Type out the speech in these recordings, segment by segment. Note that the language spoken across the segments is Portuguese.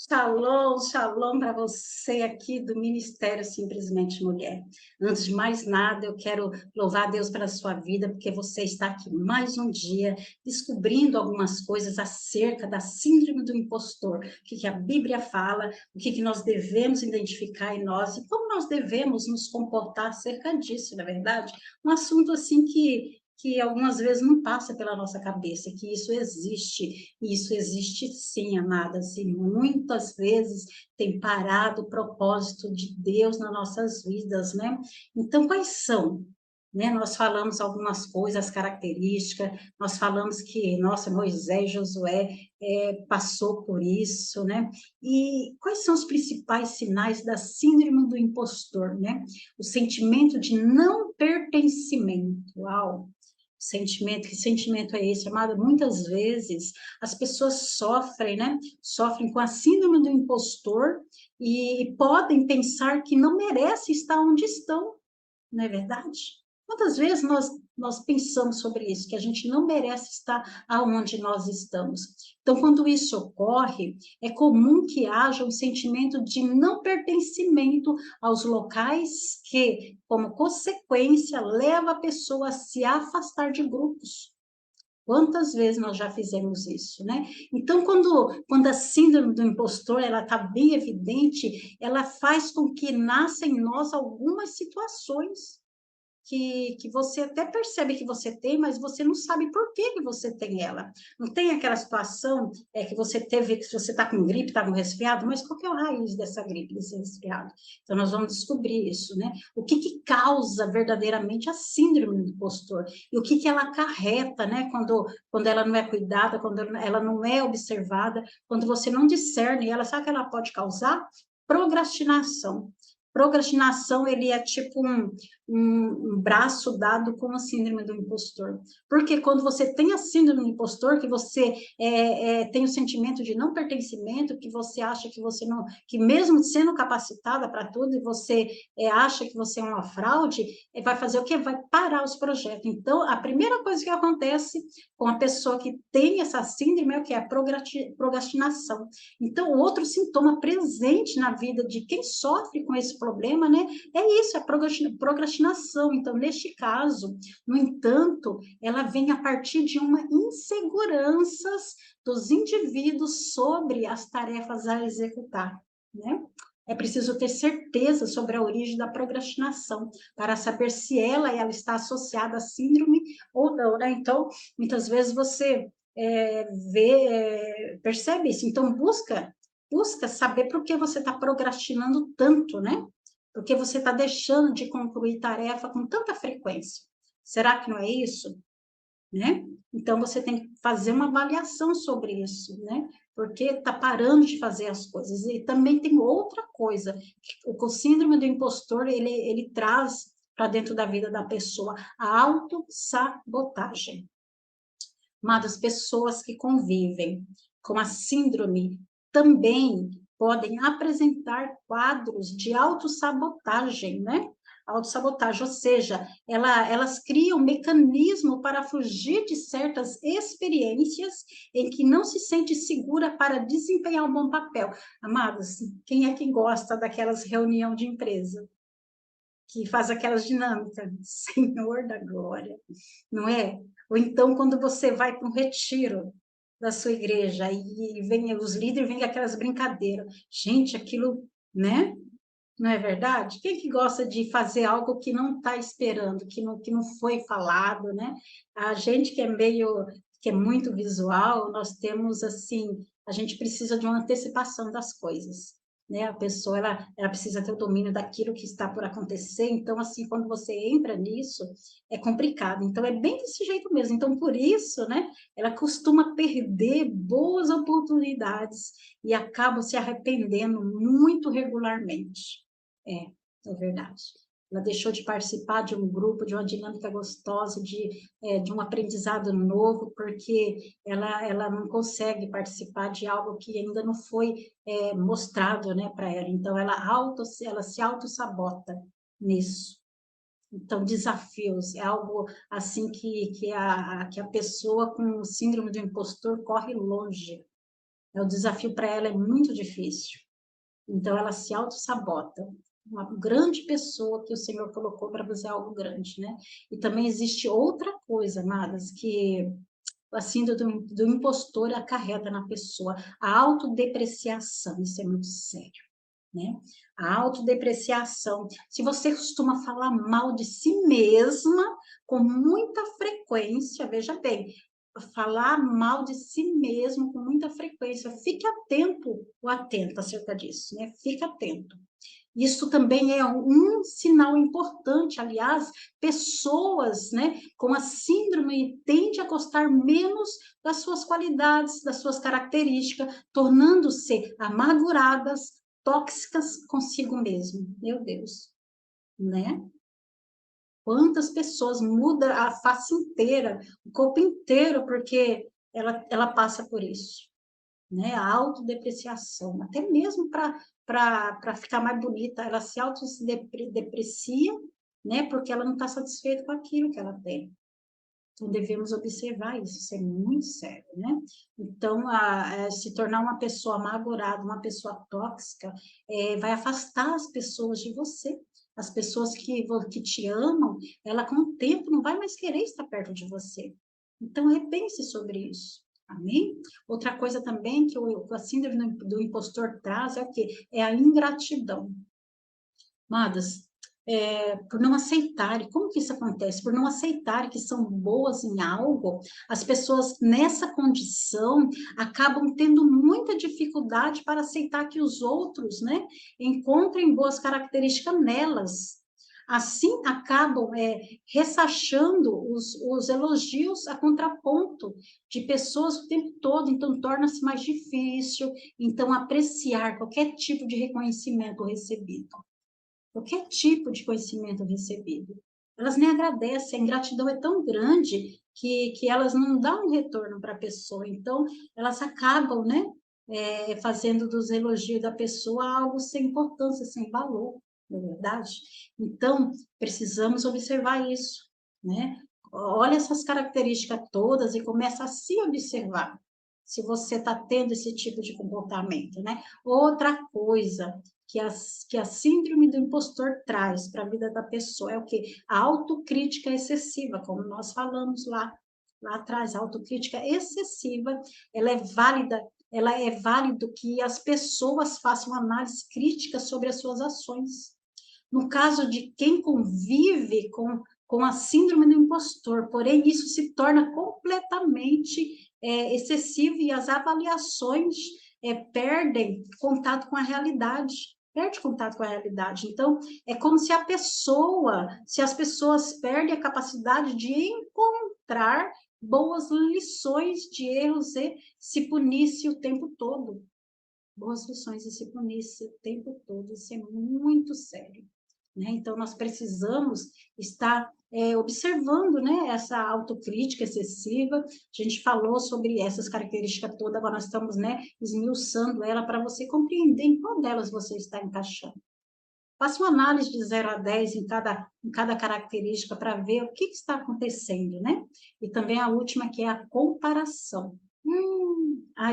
Shalom, shalom para você aqui do Ministério Simplesmente Mulher. Antes de mais nada, eu quero louvar a Deus pela sua vida, porque você está aqui mais um dia descobrindo algumas coisas acerca da síndrome do impostor, o que a Bíblia fala, o que nós devemos identificar em nós e como nós devemos nos comportar acerca disso, na verdade. Um assunto assim que algumas vezes não passa pela nossa cabeça, que isso existe, e isso existe sim, amadas, e muitas vezes tem parado o propósito de Deus nas nossas vidas, né? Então, quais são? Né? Nós falamos algumas coisas, características, nós falamos que, nossa, Moisés, Josué passou por isso, né? E quais são os principais sinais da síndrome do impostor, né? O sentimento de não pertencimento. Uau! Sentimento, que sentimento é esse, amada? Muitas vezes as pessoas sofrem, né? Sofrem com a síndrome do impostor e podem pensar que não merecem estar onde estão, não é verdade? Quantas vezes nós pensamos sobre isso, que a gente não merece estar aonde nós estamos? Então, quando isso ocorre, é comum que haja um sentimento de não pertencimento aos locais que, como consequência, leva a pessoa a se afastar de grupos. Quantas vezes nós já fizemos isso, né? Então, quando a síndrome do impostor ela está bem evidente, ela faz com que nasça em nós algumas situações que você até percebe que você tem, mas você não sabe por que que você tem ela. Não tem aquela situação que você teve, que você está com gripe, está com resfriado, mas qual que é a raiz dessa gripe, desse resfriado? Então, nós vamos descobrir isso, né? O que que causa verdadeiramente a síndrome do impostor? E o que que ela acarreta, né? Quando ela não é cuidada, quando ela não é observada, quando você não discerne ela, sabe o que ela pode causar? Procrastinação. Procrastinação, ele é tipo um braço dado com a síndrome do impostor. Porque quando você tem a síndrome do impostor, que você tem o sentimento de não pertencimento, que você acha que você não, que mesmo sendo capacitada para tudo, e você acha que você é uma fraude, vai fazer o quê? Vai parar os projetos. Então, a primeira coisa que acontece com a pessoa que tem essa síndrome é o que? A procrastinação. Então, outro sintoma presente na vida de quem sofre com esse problema, né, é isso, a procrastinação. Então, neste caso, no entanto, ela vem a partir de uma inseguranças dos indivíduos sobre as tarefas a executar, né? É preciso ter certeza sobre a origem da procrastinação para saber se ela está associada à síndrome ou não, né? Então, muitas vezes você percebe isso. Então, busca saber por que você está procrastinando tanto, né? Porque você está deixando de concluir tarefa com tanta frequência. Será que não é isso? Né? Então, você tem que fazer uma avaliação sobre isso, né? Porque está parando de fazer as coisas. E também tem outra coisa, o síndrome do impostor, ele traz para dentro da vida da pessoa a autossabotagem. Mas as pessoas que convivem com a síndrome também podem apresentar quadros de autossabotagem, né? Autossabotagem, ou seja, elas criam um mecanismo para fugir de certas experiências em que não se sente segura para desempenhar um bom papel. Amados, quem é que gosta daquelas reuniões de empresa? Que faz aquelas dinâmicas, Senhor da glória, não é? Ou então, quando você vai para um retiro da sua igreja e vem os líderes, vêm aquelas brincadeiras. Gente, aquilo, né? Não é verdade? Quem que gosta de fazer algo que não está esperando, que não foi falado, né? A gente que é meio, que é muito visual, nós temos assim, a gente precisa de uma antecipação das coisas, né? A pessoa, ela precisa ter o domínio daquilo que está por acontecer, então, assim, quando você entra nisso, é complicado. Então, é bem desse jeito mesmo. Então, por isso, né, ela costuma perder boas oportunidades e acaba se arrependendo muito regularmente. É verdade. Ela deixou de participar de um grupo, de uma dinâmica gostosa, de um aprendizado novo, porque ela não consegue participar de algo que ainda não foi mostrado, né, para ela. Então, ela se auto-sabota nisso. Então, desafios é algo assim que a pessoa com síndrome do impostor corre longe, O desafio para ela é muito difícil. Então, ela se auto-sabota. Uma grande pessoa que o Senhor colocou para fazer algo grande, né? E também existe outra coisa, amadas, que a síndrome do impostor acarreta na pessoa, a autodepreciação, isso é muito sério, né? A autodepreciação, se você costuma falar mal de si mesma com muita frequência, veja bem, falar mal de si mesmo com muita frequência, fique atento ou atenta acerca disso, né? Fique atento. Isso também é um sinal importante, aliás, pessoas, né, com a síndrome tendem a gostar menos das suas qualidades, das suas características, tornando-se amarguradas, tóxicas consigo mesmo. Meu Deus, né? Quantas pessoas mudam a face inteira, o corpo inteiro, porque ela passa por isso, né? A autodepreciação, até mesmo para ficar mais bonita, ela se autodeprecia, né? Porque ela não está satisfeita com aquilo que ela tem. Então, devemos observar isso é muito sério, né? Então, se tornar uma pessoa amargurada, uma pessoa tóxica, vai afastar as pessoas de você. As pessoas que te amam, ela com o tempo não vai mais querer estar perto de você. Então, repense sobre isso. Amém? Outra coisa também que a síndrome do impostor traz é o quê? É a ingratidão. Amadas, por não aceitarem, como que isso acontece? Por não aceitarem que são boas em algo, as pessoas nessa condição acabam tendo muita dificuldade para aceitar que os outros, né, encontrem boas características nelas. Assim, acabam ressachando os elogios a contraponto de pessoas o tempo todo, então torna-se mais difícil, então, apreciar qualquer tipo de reconhecimento recebido. Qualquer tipo de conhecimento recebido. Elas nem agradecem, a ingratidão é tão grande que elas não dão um retorno para a pessoa. Então, elas acabam, né, fazendo dos elogios da pessoa algo sem importância, sem valor, não é verdade? Então, precisamos observar isso, né? Olha essas características todas e começa a se observar se você está tendo esse tipo de comportamento, né? Outra coisa, que a síndrome do impostor traz para a vida da pessoa é o quê? A autocrítica excessiva, como nós falamos lá atrás, a autocrítica excessiva, ela é válido que as pessoas façam análise crítica sobre as suas ações. No caso de quem convive com a síndrome do impostor, porém isso se torna completamente excessivo e as avaliações perdem contato com a realidade. Perde contato com a realidade. Então, é como se se as pessoas perdem a capacidade de encontrar boas lições de erros e se punisse o tempo todo. Boas lições e se punisse o tempo todo. Isso é muito sério. Né? Então, nós precisamos estar observando, né, essa autocrítica excessiva. A gente falou sobre essas características todas, agora nós estamos, né, esmiuçando ela para você compreender em qual delas você está encaixando. Faça uma análise de 0 a 10 em cada característica para ver o que está acontecendo, né? E também a última, que é a comparação.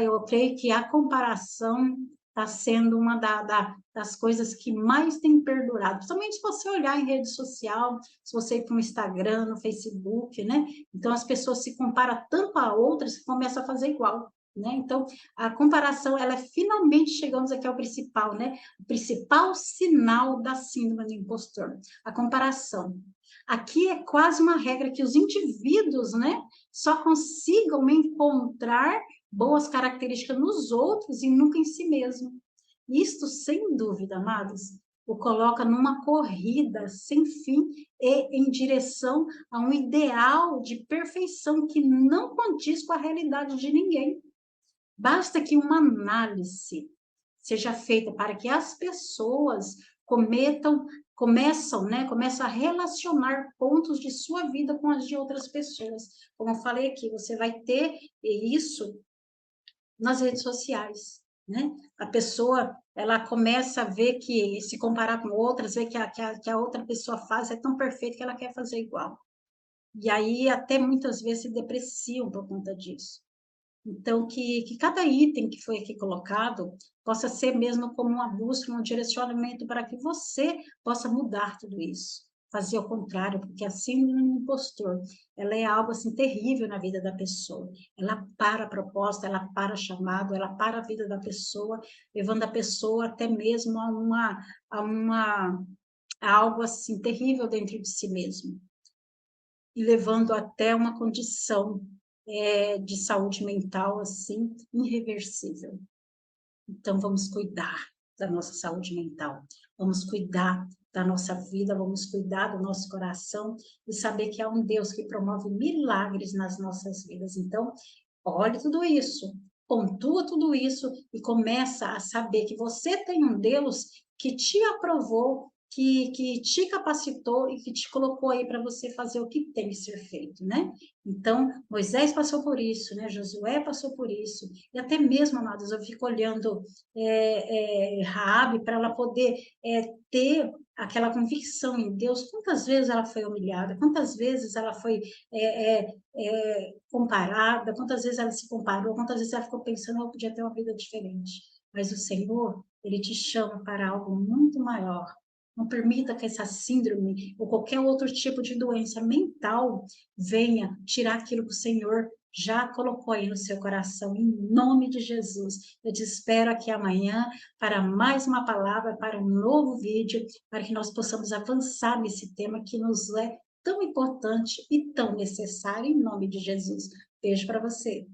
Eu creio que a comparação está sendo uma das coisas que mais tem perdurado, principalmente se você olhar em rede social, se você ir para o Instagram, no Facebook, né? Então, as pessoas se comparam tanto a outras que começam a fazer igual, né? Então, a comparação, ela finalmente chegamos aqui ao principal, né? O principal sinal da síndrome do impostor, a comparação. Aqui é quase uma regra que os indivíduos, né, só consigam encontrar boas características nos outros e nunca em si mesmo. Isto, sem dúvida, amados, o coloca numa corrida sem fim e em direção a um ideal de perfeição que não condiz com a realidade de ninguém. Basta que uma análise seja feita para que as pessoas começam a relacionar pontos de sua vida com as de outras pessoas. Como eu falei aqui, você vai ter isso nas redes sociais, né? A pessoa, ela começa a ver que, se comparar com outras, ver que a outra pessoa faz é tão perfeito que ela quer fazer igual. E aí, até muitas vezes, se depreciam por conta disso. Então, que cada item que foi aqui colocado possa ser mesmo como uma bússola, um direcionamento para que você possa mudar tudo isso. Fazer o contrário, porque a síndrome do impostor, ela é algo assim terrível na vida da pessoa. Ela para a proposta, ela para o chamado, ela para a vida da pessoa, levando a pessoa até mesmo a algo assim terrível dentro de si mesmo e levando até uma condição de saúde mental assim irreversível. Então vamos cuidar da nossa saúde mental, vamos cuidar da nossa vida, vamos cuidar do nosso coração e saber que há um Deus que promove milagres nas nossas vidas. Então, olhe tudo isso, pontua tudo isso e começa a saber que você tem um Deus que te aprovou, que te capacitou e que te colocou aí para você fazer o que tem que ser feito, né? Então, Moisés passou por isso, né? Josué passou por isso, e até mesmo, amados, eu fico olhando Raabe para ela poder ter aquela convicção em Deus. Quantas vezes ela foi humilhada, quantas vezes ela foi comparada, quantas vezes ela se comparou, quantas vezes ela ficou pensando, eu podia ter uma vida diferente. Mas o Senhor, Ele te chama para algo muito maior. Não permita que essa síndrome ou qualquer outro tipo de doença mental venha tirar aquilo que o Senhor já colocou aí no seu coração, em nome de Jesus. Eu te espero aqui amanhã para mais uma palavra, para um novo vídeo, para que nós possamos avançar nesse tema que nos é tão importante e tão necessário, em nome de Jesus. Beijo para você.